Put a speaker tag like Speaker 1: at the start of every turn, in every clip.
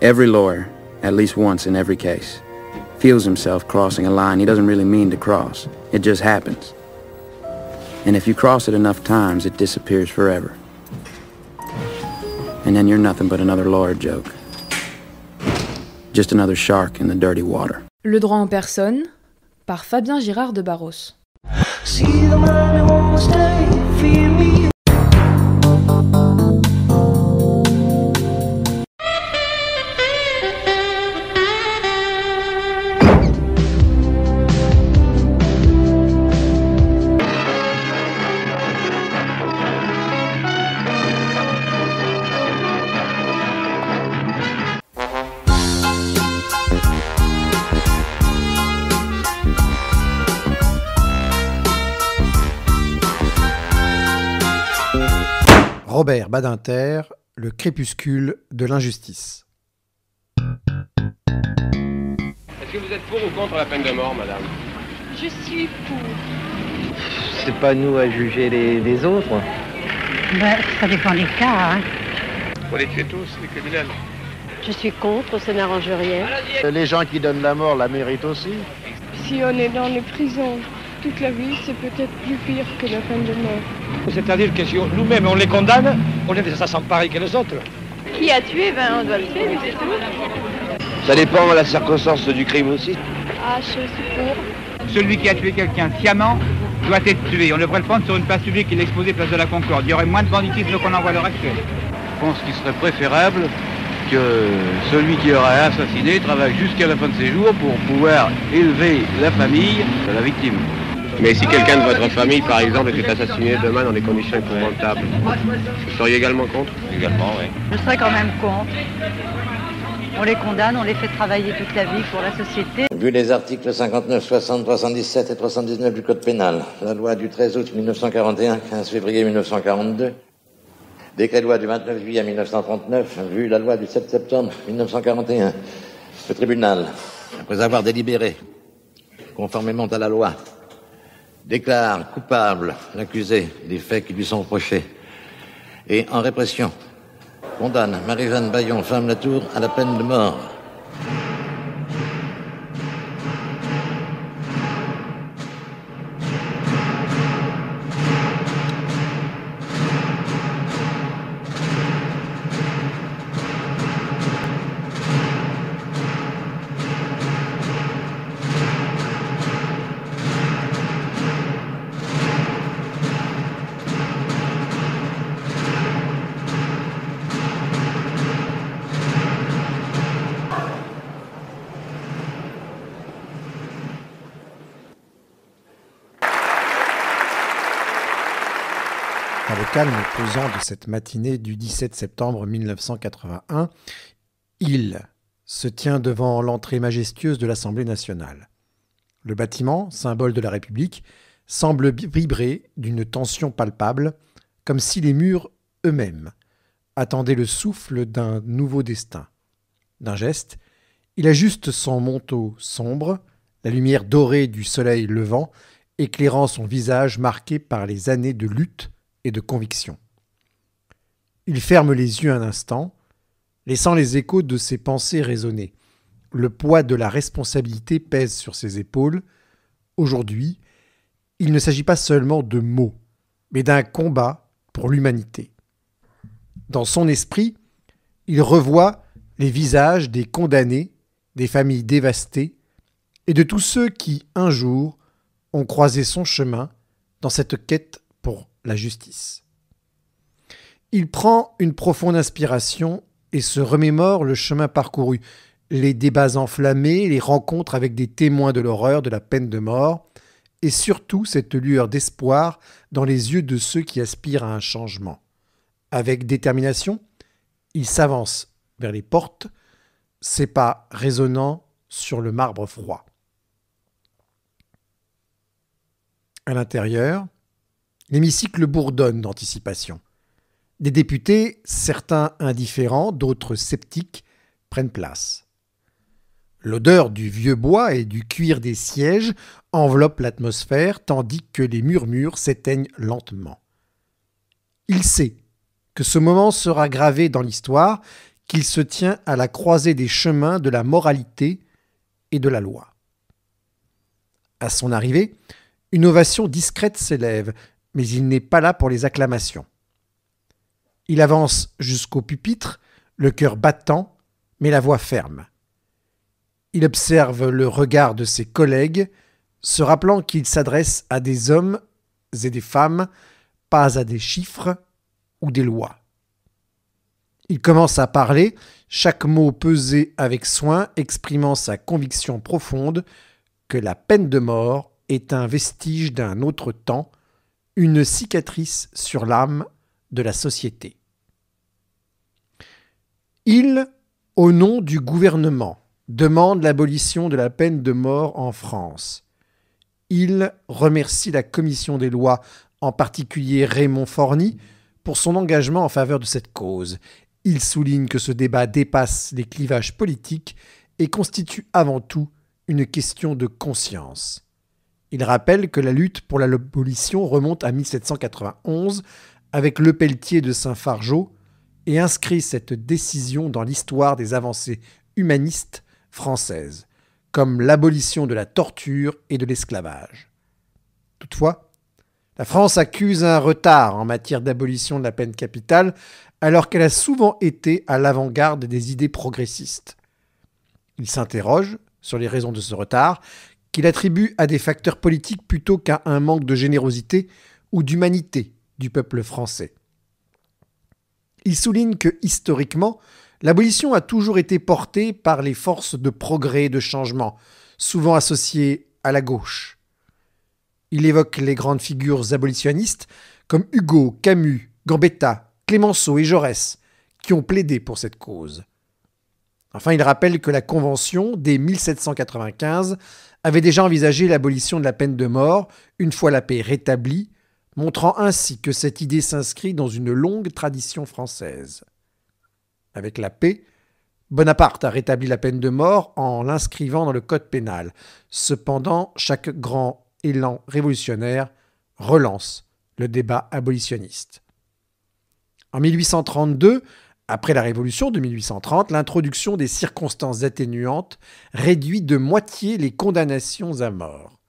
Speaker 1: Every lawyer, at least once in every case, feels himself crossing a line he doesn't really mean to cross. It just happens. And if you cross it enough times, it disappears forever. And then you're nothing but another lawyer joke. Just another shark in the dirty water.
Speaker 2: Le droit en personne, par Fabien Girard de Barros.
Speaker 3: Robert Badinter, Le crépuscule de l'injustice.
Speaker 4: Est-ce que vous êtes pour ou contre la peine de mort, madame?
Speaker 5: Je suis pour.
Speaker 6: C'est pas nous à juger les autres.
Speaker 5: Ben, ça dépend des cas, hein.
Speaker 4: Faut les tuer tous, les criminels.
Speaker 5: Je suis contre, ça n'arrange rien.
Speaker 6: Les gens qui donnent la mort la méritent aussi.
Speaker 7: Si on est dans les prisons toute la vie, c'est peut-être plus pire que la peine de mort.
Speaker 8: C'est-à-dire que si nous-mêmes on les condamne, on est des assassins pareils que les autres.
Speaker 5: Qui a tué, ben on doit le tuer, mais c'est tout.
Speaker 6: Ça dépend de la circonstance du crime aussi.
Speaker 7: Ah, je suis pour.
Speaker 9: Celui qui a tué quelqu'un sciemment doit être tué. On devrait le prendre sur une place publique et l'exposer place de la Concorde. Il y aurait moins de banditisme qu'on en voit à l'heure actuelle.
Speaker 10: Je pense qu'il serait préférable que celui qui aurait assassiné travaille jusqu'à la fin de ses jours pour pouvoir élever la famille de la victime.
Speaker 4: Mais si quelqu'un de votre famille, par exemple, était assassiné demain dans des conditions épouvantables, vous seriez également contre?
Speaker 10: Également, oui.
Speaker 5: Je serais quand même contre. On les condamne, on les fait travailler toute la vie pour la société.
Speaker 6: Vu les articles 59, 60, 317 et 319 du Code pénal, la loi du 13 août 1941, 15 février 1942, décret de loi du 29 juillet 1939, vu la loi du 7 septembre 1941, le tribunal, après avoir délibéré, conformément à la loi, déclare coupable l'accusé des faits qui lui sont reprochés et, en répression, condamne Marie-Jeanne Bayon, femme Latour, à la peine de mort.
Speaker 3: Dans le calme pesant de cette matinée du 17 septembre 1981, il se tient devant l'entrée majestueuse de l'Assemblée nationale. Le bâtiment, symbole de la République, semble vibrer d'une tension palpable, comme si les murs eux-mêmes attendaient le souffle d'un nouveau destin. D'un geste, il ajuste son manteau sombre, la lumière dorée du soleil levant éclairant son visage marqué par les années de lutte et de conviction. Il ferme les yeux un instant, laissant les échos de ses pensées résonner. Le poids de la responsabilité pèse sur ses épaules. Aujourd'hui, il ne s'agit pas seulement de mots, mais d'un combat pour l'humanité. Dans son esprit, il revoit les visages des condamnés, des familles dévastées, et de tous ceux qui, un jour, ont croisé son chemin dans cette quête pour la justice. Il prend une profonde inspiration et se remémore le chemin parcouru, les débats enflammés, les rencontres avec des témoins de l'horreur de la peine de mort, et surtout cette lueur d'espoir dans les yeux de ceux qui aspirent à un changement. Avec détermination, il s'avance vers les portes, ses pas résonnant sur le marbre froid. À l'intérieur, l'hémicycle bourdonne d'anticipation. Des députés, certains indifférents, d'autres sceptiques, prennent place. L'odeur du vieux bois et du cuir des sièges enveloppe l'atmosphère tandis que les murmures s'éteignent lentement. Il sait que ce moment sera gravé dans l'histoire, qu'il se tient à la croisée des chemins de la moralité et de la loi. À son arrivée, une ovation discrète s'élève, mais il n'est pas là pour les acclamations. Il avance jusqu'au pupitre, le cœur battant, mais la voix ferme. Il observe le regard de ses collègues, se rappelant qu'il s'adresse à des hommes et des femmes, pas à des chiffres ou des lois. Il commence à parler, chaque mot pesé avec soin, exprimant sa conviction profonde que la peine de mort est un vestige d'un autre temps, une cicatrice sur l'âme de la société. Il, au nom du gouvernement, demande l'abolition de la peine de mort en France. Il remercie la commission des lois, en particulier Raymond Forny, pour son engagement en faveur de cette cause. Il souligne que ce débat dépasse les clivages politiques et constitue avant tout une question de conscience. Il rappelle que la lutte pour l'abolition remonte à 1791 avec Lepelletier de Saint-Fargeau et inscrit cette décision dans l'histoire des avancées humanistes françaises, comme l'abolition de la torture et de l'esclavage. Toutefois, la France accuse un retard en matière d'abolition de la peine capitale, alors qu'elle a souvent été à l'avant-garde des idées progressistes. Il s'interroge sur les raisons de ce retard, qu'il attribue à des facteurs politiques plutôt qu'à un manque de générosité ou d'humanité du peuple français. Il souligne que, historiquement, l'abolition a toujours été portée par les forces de progrès et de changement, souvent associées à la gauche. Il évoque les grandes figures abolitionnistes comme Hugo, Camus, Gambetta, Clemenceau et Jaurès, qui ont plaidé pour cette cause. Enfin, il rappelle que la Convention, dès 1795, avait déjà envisagé l'abolition de la peine de mort une fois la paix rétablie, montrant ainsi que cette idée s'inscrit dans une longue tradition française. Avec la paix, Bonaparte a rétabli la peine de mort en l'inscrivant dans le code pénal. Cependant, chaque grand élan révolutionnaire relance le débat abolitionniste. En 1832, après la Révolution de 1830, l'introduction des circonstances atténuantes réduit de moitié les condamnations à mort.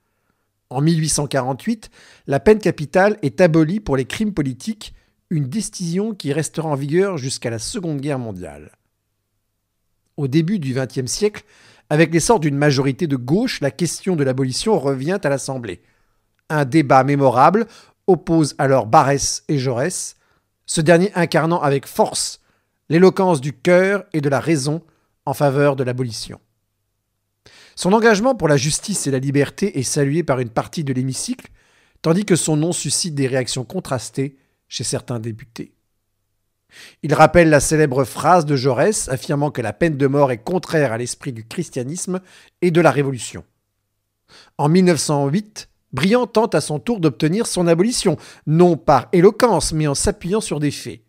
Speaker 3: En 1848, la peine capitale est abolie pour les crimes politiques, une décision qui restera en vigueur jusqu'à la Seconde Guerre mondiale. Au début du XXe siècle, avec l'essor d'une majorité de gauche, la question de l'abolition revient à l'Assemblée. Un débat mémorable oppose alors Barrès et Jaurès, ce dernier incarnant avec force l'éloquence du cœur et de la raison en faveur de l'abolition. Son engagement pour la justice et la liberté est salué par une partie de l'hémicycle, tandis que son nom suscite des réactions contrastées chez certains députés. Il rappelle la célèbre phrase de Jaurès affirmant que la peine de mort est contraire à l'esprit du christianisme et de la Révolution. En 1908, Briand tente à son tour d'obtenir son abolition, non par éloquence, mais en s'appuyant sur des faits.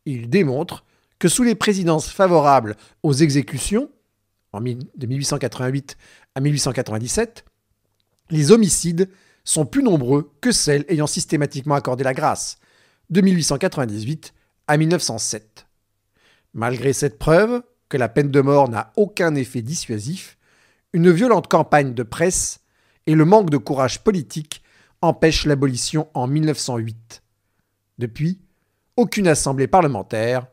Speaker 3: Il démontre que sous les présidences favorables aux exécutions, de 1888 à 1897, les homicides sont plus nombreux que celles ayant systématiquement accordé la grâce, de 1898 à 1907. Malgré cette preuve que la peine de mort n'a aucun effet dissuasif, une violente campagne de presse et le manque de courage politique empêchent l'abolition en 1908. Depuis, aucune assemblée parlementaire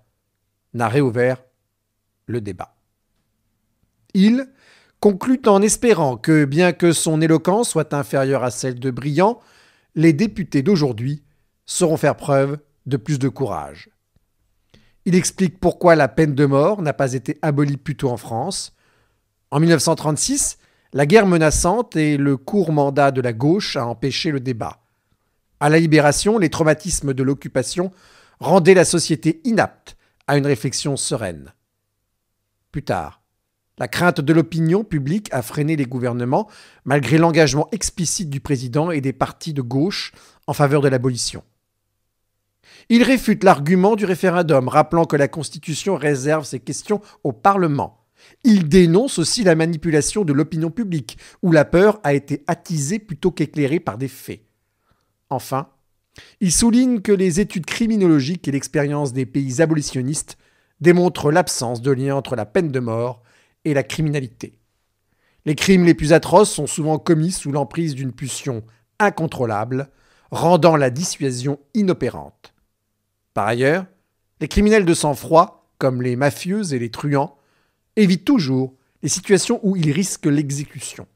Speaker 3: n'a réouvert le débat. Il conclut en espérant que, bien que son éloquence soit inférieure à celle de Briand, les députés d'aujourd'hui sauront faire preuve de plus de courage. Il explique pourquoi la peine de mort n'a pas été abolie plus tôt en France. En 1936, la guerre menaçante et le court mandat de la gauche a empêché le débat. À la Libération, les traumatismes de l'occupation rendaient la société inapte à une réflexion sereine. Plus tard, la crainte de l'opinion publique a freiné les gouvernements, malgré l'engagement explicite du président et des partis de gauche en faveur de l'abolition. Il réfute l'argument du référendum, rappelant que la Constitution réserve ces questions au Parlement. Il dénonce aussi la manipulation de l'opinion publique, où la peur a été attisée plutôt qu'éclairée par des faits. Enfin, il souligne que les études criminologiques et l'expérience des pays abolitionnistes démontrent l'absence de lien entre la peine de mort et la criminalité. Les crimes les plus atroces sont souvent commis sous l'emprise d'une pulsion incontrôlable, rendant la dissuasion inopérante. Par ailleurs, les criminels de sang-froid, comme les mafieux et les truands, évitent toujours les situations où ils risquent l'exécution.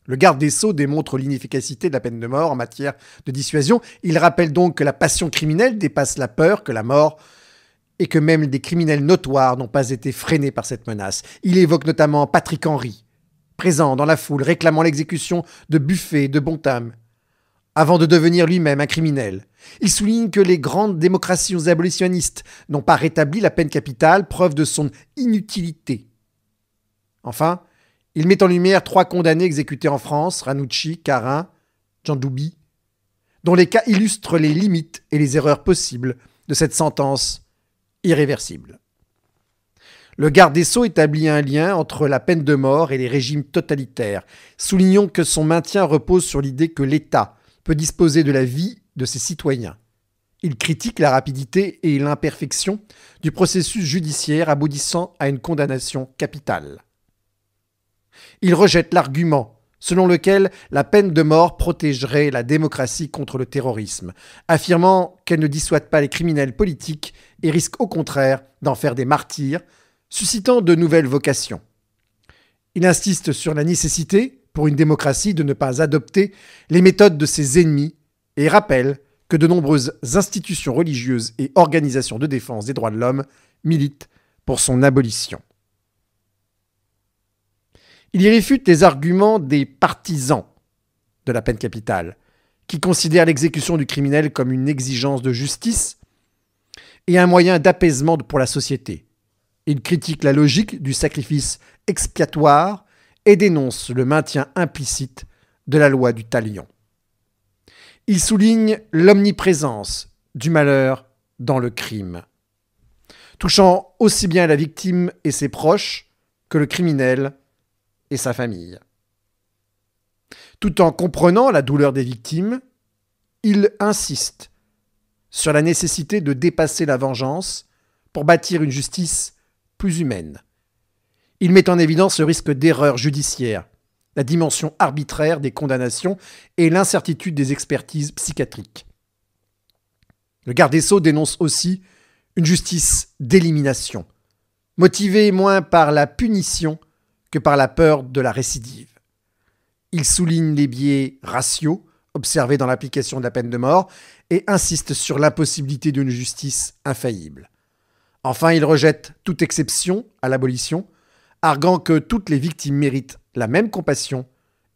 Speaker 3: Le garde des Sceaux démontre l'inefficacité de la peine de mort en matière de dissuasion. Il rappelle donc que la passion criminelle dépasse la peur que la mort et que même des criminels notoires n'ont pas été freinés par cette menace. Il évoque notamment Patrick Henry, présent dans la foule réclamant l'exécution de Buffet et de Bontham, avant de devenir lui-même un criminel. Il souligne que les grandes démocraties abolitionnistes n'ont pas rétabli la peine capitale, preuve de son inutilité. Enfin, il met en lumière 3 condamnés exécutés en France, Ranucci, Carin, Djandoubi, dont les cas illustrent les limites et les erreurs possibles de cette sentence irréversible. Le garde des Sceaux établit un lien entre la peine de mort et les régimes totalitaires. Soulignons que son maintien repose sur l'idée que l'État peut disposer de la vie de ses citoyens. Il critique la rapidité et l'imperfection du processus judiciaire aboutissant à une condamnation capitale. Il rejette l'argument selon lequel la peine de mort protégerait la démocratie contre le terrorisme, affirmant qu'elle ne dissuade pas les criminels politiques et risque au contraire d'en faire des martyrs, suscitant de nouvelles vocations. Il insiste sur la nécessité, pour une démocratie, de ne pas adopter les méthodes de ses ennemis et rappelle que de nombreuses institutions religieuses et organisations de défense des droits de l'homme militent pour son abolition. Il y réfute les arguments des partisans de la peine capitale, qui considèrent l'exécution du criminel comme une exigence de justice et un moyen d'apaisement pour la société. Il critique la logique du sacrifice expiatoire et dénonce le maintien implicite de la loi du talion. Il souligne l'omniprésence du malheur dans le crime, touchant aussi bien la victime et ses proches que le criminel et sa famille. Tout en comprenant la douleur des victimes, il insiste sur la nécessité de dépasser la vengeance pour bâtir une justice plus humaine. Il met en évidence le risque d'erreur judiciaire, la dimension arbitraire des condamnations et l'incertitude des expertises psychiatriques. Le garde des Sceaux dénonce aussi une justice d'élimination, motivée moins par la punition que par la peur de la récidive. Il souligne les biais raciaux observés dans l'application de la peine de mort et insiste sur l'impossibilité d'une justice infaillible. Enfin, il rejette toute exception à l'abolition, arguant que toutes les victimes méritent la même compassion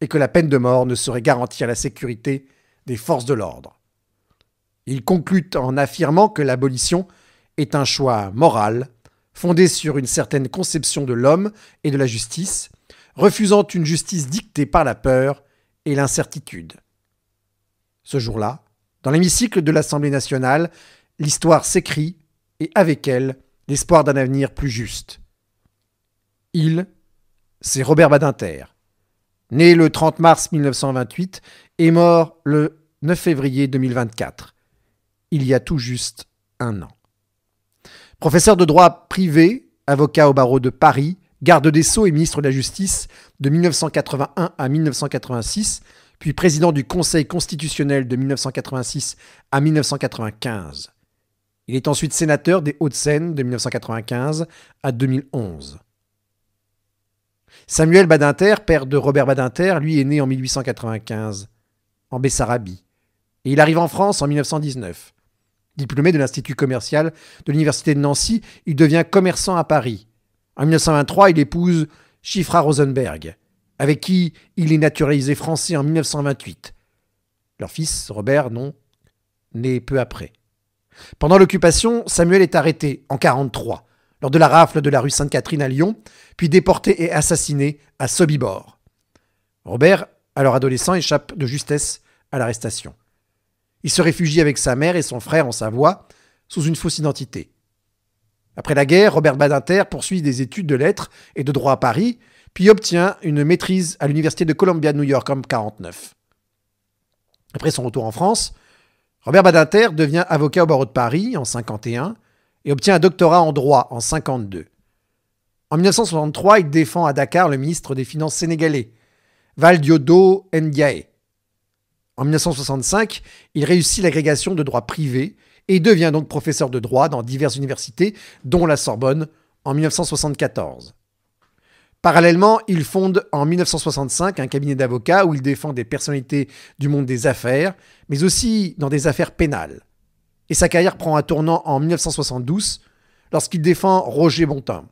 Speaker 3: et que la peine de mort ne saurait garantir la sécurité des forces de l'ordre. Il conclut en affirmant que l'abolition est un choix moral, fondé sur une certaine conception de l'homme et de la justice, refusant une justice dictée par la peur et l'incertitude. Ce jour-là, dans l'hémicycle de l'Assemblée nationale, l'histoire s'écrit et avec elle, l'espoir d'un avenir plus juste. C'est Robert Badinter, né le 30 mars 1928 et mort le 9 février 2024, il y a tout juste un an. Professeur de droit privé, avocat au barreau de Paris, garde des Sceaux et ministre de la Justice de 1981 à 1986, puis président du Conseil constitutionnel de 1986 à 1995. Il est ensuite sénateur des Hauts-de-Seine de 1995 à 2011. Samuel Badinter, père de Robert Badinter, lui est né en 1895, en Bessarabie, et il arrive en France en 1919. Diplômé de l'Institut commercial de l'Université de Nancy, il devient commerçant à Paris. En 1923, il épouse Chifra Rosenberg, avec qui il est naturalisé français en 1928. Leur fils, Robert, naît peu après. Pendant l'occupation, Samuel est arrêté en 1943, lors de la rafle de la rue Sainte-Catherine à Lyon, puis déporté et assassiné à Sobibor. Robert, alors adolescent, échappe de justesse à l'arrestation. Il se réfugie avec sa mère et son frère en Savoie, sous une fausse identité. Après la guerre, Robert Badinter poursuit des études de lettres et de droit à Paris, puis obtient une maîtrise à l'Université de Columbia de New York en 1949. Après son retour en France, Robert Badinter devient avocat au barreau de Paris en 1951 et obtient un doctorat en droit en 1952. En 1963, il défend à Dakar le ministre des Finances sénégalais, Valdiodio Ndiaye. En 1965, il réussit l'agrégation de droit privé et devient donc professeur de droit dans diverses universités, dont la Sorbonne, en 1974. Parallèlement, il fonde en 1965 un cabinet d'avocats où il défend des personnalités du monde des affaires, mais aussi dans des affaires pénales. Et sa carrière prend un tournant en 1972 lorsqu'il défend Roger Bontemps,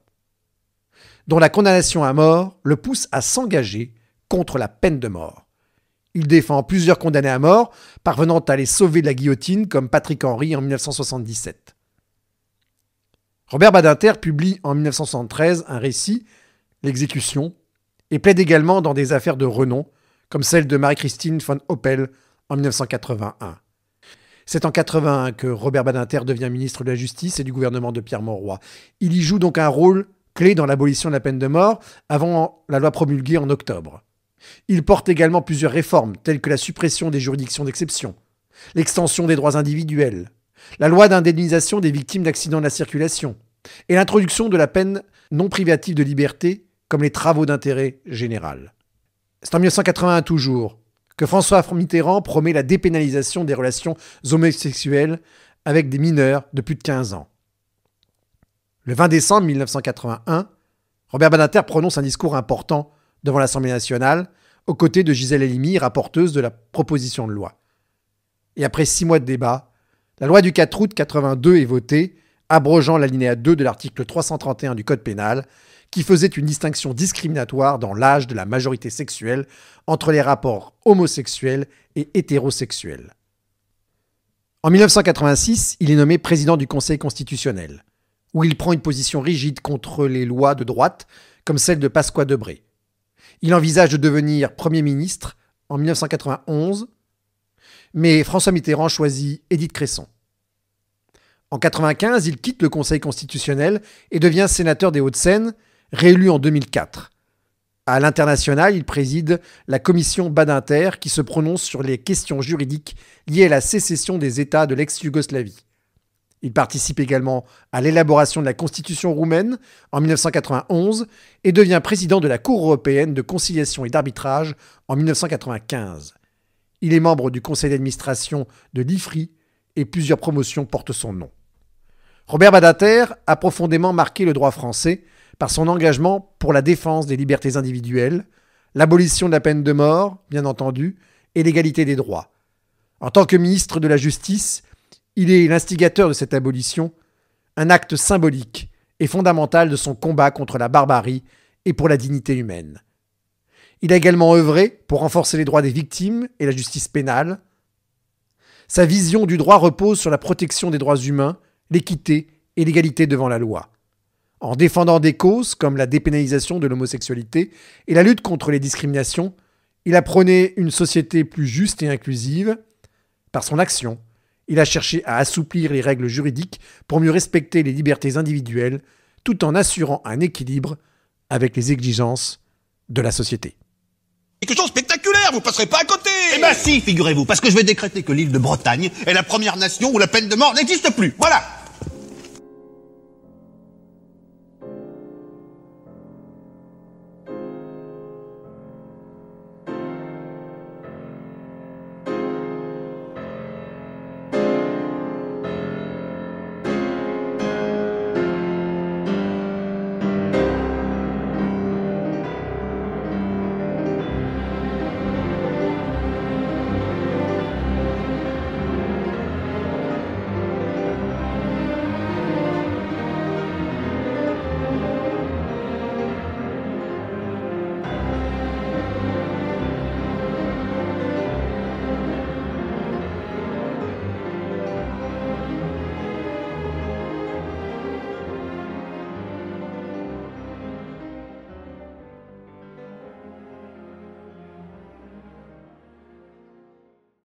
Speaker 3: dont la condamnation à mort le pousse à s'engager contre la peine de mort. Il défend plusieurs condamnés à mort, parvenant à les sauver de la guillotine, comme Patrick Henry en 1977. Robert Badinter publie en 1973 un récit, L'exécution, et plaide également dans des affaires de renom, comme celle de Marie-Christine von Oppel en 1981. C'est en 1981 que Robert Badinter devient ministre de la Justice et du gouvernement de Pierre Mauroy. Il y joue donc un rôle clé dans l'abolition de la peine de mort avant la loi promulguée en octobre. Il porte également plusieurs réformes, telles que la suppression des juridictions d'exception, l'extension des droits individuels, la loi d'indemnisation des victimes d'accidents de la circulation et l'introduction de la peine non privative de liberté comme les travaux d'intérêt général. C'est en 1981 toujours que François Mitterrand promet la dépénalisation des relations homosexuelles avec des mineurs de plus de 15 ans. Le 20 décembre 1981, Robert Badinter prononce un discours important devant l'Assemblée nationale, aux côtés de Gisèle Halimi, rapporteuse de la proposition de loi. Et après 6 mois de débat, la loi du 4 août 1982 est votée, abrogeant l'alinéa 2 de l'article 331 du Code pénal, qui faisait une distinction discriminatoire dans l'âge de la majorité sexuelle entre les rapports homosexuels et hétérosexuels. En 1986, il est nommé président du Conseil constitutionnel, où il prend une position rigide contre les lois de droite, comme celle de Pasqua Debré. Il envisage de devenir Premier ministre en 1991, mais François Mitterrand choisit Édith Cresson. En 1995, il quitte le Conseil constitutionnel et devient sénateur des Hauts-de-Seine, réélu en 2004. À l'international, il préside la commission Badinter qui se prononce sur les questions juridiques liées à la sécession des États de l'ex-Yougoslavie. Il participe également à l'élaboration de la Constitution roumaine en 1991 et devient président de la Cour européenne de conciliation et d'arbitrage en 1995. Il est membre du conseil d'administration de l'IFRI et plusieurs promotions portent son nom. Robert Badinter a profondément marqué le droit français par son engagement pour la défense des libertés individuelles, l'abolition de la peine de mort, bien entendu, et l'égalité des droits. En tant que ministre de la Justice, il est l'instigateur de cette abolition, un acte symbolique et fondamental de son combat contre la barbarie et pour la dignité humaine. Il a également œuvré pour renforcer les droits des victimes et la justice pénale. Sa vision du droit repose sur la protection des droits humains, l'équité et l'égalité devant la loi. En défendant des causes comme la dépénalisation de l'homosexualité et la lutte contre les discriminations, il a prôné une société plus juste et inclusive. Par son action, il a cherché à assouplir les règles juridiques pour mieux respecter les libertés individuelles, tout en assurant un équilibre avec les exigences de la société.
Speaker 11: Quelque chose de spectaculaire, vous passerez pas à côté. Eh ben si, figurez-vous, parce que je vais décréter que l'île de Bretagne est la première nation où la peine de mort n'existe plus. Voilà.